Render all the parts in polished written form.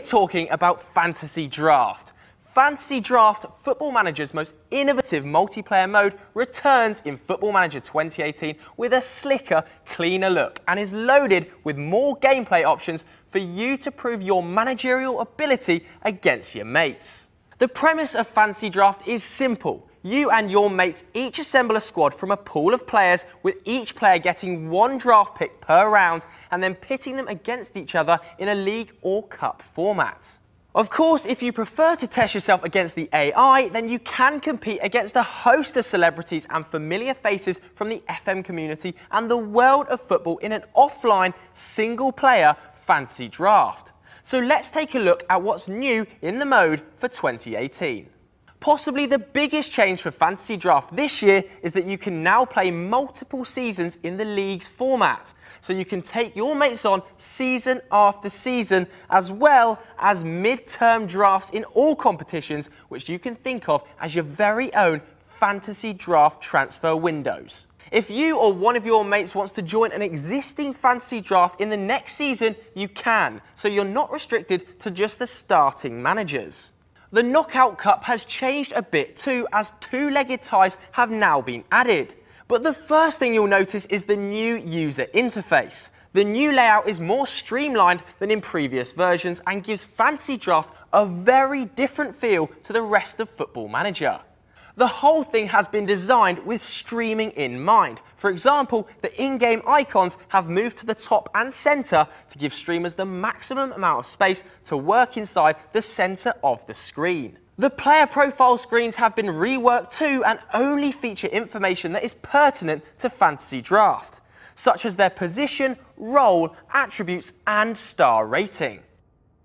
We're talking about Fantasy Draft. Fantasy Draft, Football Manager's most innovative multiplayer mode, returns in Football Manager 2018 with a slicker, cleaner look and is loaded with more gameplay options for you to prove your managerial ability against your mates. The premise of Fantasy Draft is simple. You and your mates each assemble a squad from a pool of players, with each player getting one draft pick per round and then pitting them against each other in a league or cup format. Of course, if you prefer to test yourself against the AI, then you can compete against a host of celebrities and familiar faces from the FM community and the world of football in an offline, single-player Fantasy Draft. So let's take a look at what's new in the mode for 2018. Possibly the biggest change for Fantasy Draft this year is that you can now play multiple seasons in the league's format. So you can take your mates on season after season, as well as mid-term drafts in all competitions, which you can think of as your very own Fantasy Draft transfer windows. If you or one of your mates wants to join an existing Fantasy Draft in the next season, you can, so you're not restricted to just the starting managers. The Knockout Cup has changed a bit too, as two-legged ties have now been added. But the first thing you'll notice is the new user interface. The new layout is more streamlined than in previous versions and gives Fantasy Draft a very different feel to the rest of Football Manager. The whole thing has been designed with streaming in mind. For example, the in-game icons have moved to the top and centre to give streamers the maximum amount of space to work inside the centre of the screen. The player profile screens have been reworked too and only feature information that is pertinent to Fantasy Draft, such as their position, role, attributes and star rating.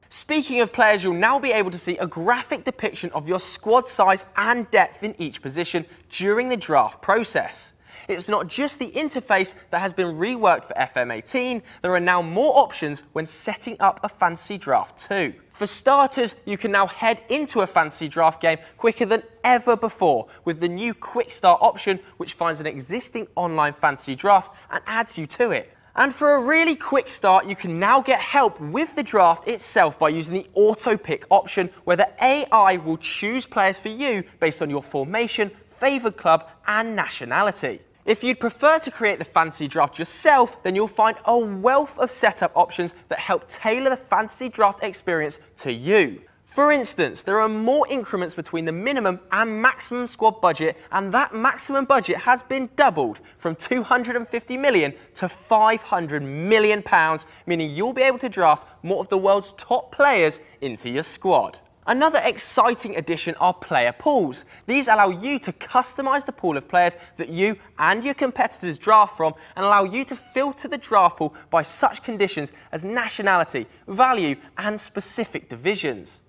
Speaking of players, you'll now be able to see a graphic depiction of your squad size and depth in each position during the draft process. It's not just the interface that has been reworked for FM18, there are now more options when setting up a Fantasy Draft too. For starters, you can now head into a Fantasy Draft game quicker than ever before with the new Quick Start option, which finds an existing online Fantasy Draft and adds you to it. And for a really quick start, you can now get help with the draft itself by using the auto pick option, where the AI will choose players for you based on your formation, favoured club and nationality. If you'd prefer to create the Fantasy Draft yourself, then you'll find a wealth of setup options that help tailor the Fantasy Draft experience to you. For instance, there are more increments between the minimum and maximum squad budget, and that maximum budget has been doubled from 250 million to 500 million pounds, meaning you'll be able to draft more of the world's top players into your squad. Another exciting addition are player pools. These allow you to customise the pool of players that you and your competitors draft from and allow you to filter the draft pool by such conditions as nationality, value and specific divisions.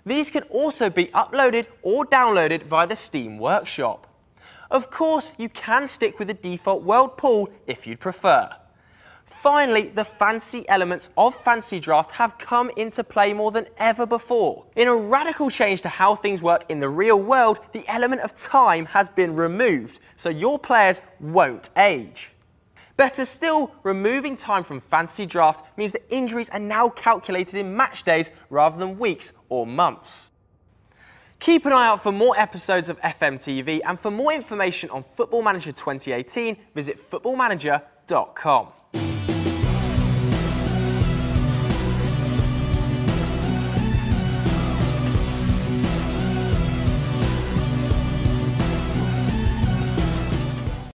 These can also be uploaded or downloaded via the Steam Workshop. Of course, you can stick with the default world pool if you'd prefer. Finally, the fantasy elements of Fantasy Draft have come into play more than ever before. In a radical change to how things work in the real world, the element of time has been removed, so your players won't age. Better still, removing time from Fantasy Draft means that injuries are now calculated in match days rather than weeks or months. Keep an eye out for more episodes of FMTV, and for more information on Football Manager 2018, visit footballmanager.com.